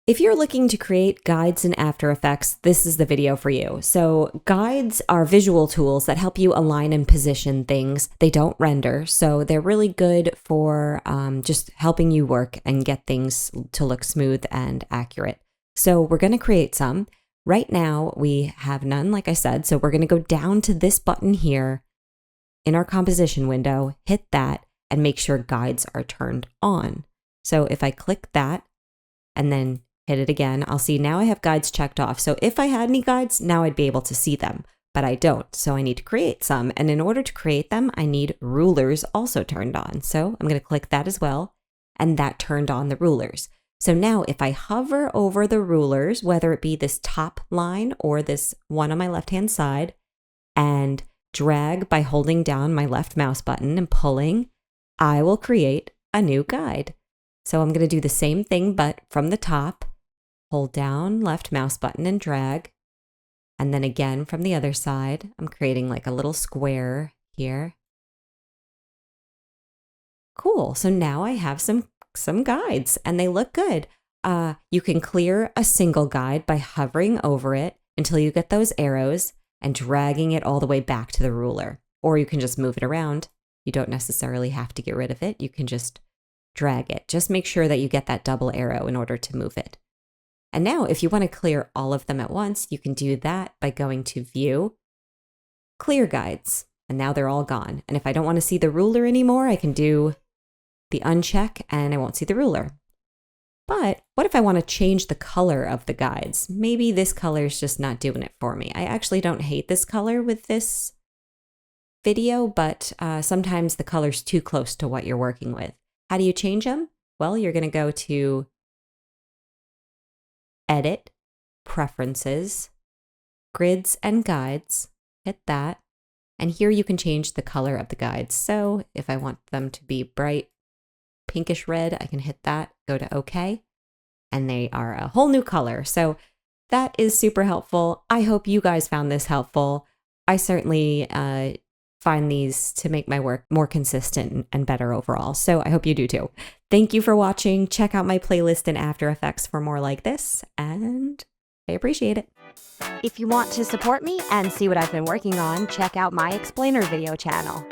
If you're looking to create guides in After Effects, this is the video for you. So guides are visual tools that help you align and position things. They don't render, so they're really good for just helping you work and get things to look smooth and accurate. So we're going to create some. Right now we have none, like I said, so we're going to go down to this button here in our composition window, hit that, and make sure guides are turned on. So if I click that and then hit it again, I'll see now I have guides checked off. So if I had any guides, now I'd be able to see them, but I don't. So I need to create some. And in order to create them, I need rulers also turned on. So I'm going to click that as well. And that turned on the rulers. So now if I hover over the rulers, whether it be this top line or this one on my left-hand side, and drag by holding down my left mouse button and pulling, I will create a new guide. So I'm going to do the same thing, but from the top, hold down left mouse button and drag. And then again from the other side, I'm creating like a little square here. Cool. So now I have some guides and they look good. You can clear a single guide by hovering over it until you get those arrows and dragging it all the way back to the ruler. Or you can just move it around. You don't necessarily have to get rid of it. You can just drag it. Just make sure that you get that double arrow in order to move it. And now if you want to clear all of them at once, you can do that by going to View, Clear Guides, and now they're all gone. And if I don't want to see the ruler anymore, I can do the uncheck and I won't see the ruler. But what if I want to change the color of the guides? Maybe this color is just not doing it for me. I actually don't hate this color with this video, but sometimes the color's too close to what you're working with. How do you change them? Well, you're going to go to Edit, Preferences, Grids and Guides, hit that, and here you can change the color of the guides. So if I want them to be bright pinkish red, I can hit that, go to OK, and they are a whole new color. So that is super helpful. I hope you guys found this helpful. I certainly find these to make my work more consistent and better overall. So I hope you do too. Thank you for watching. Check out my playlist in After Effects for more like this, and I appreciate it. If you want to support me and see what I've been working on, check out my explainer video channel.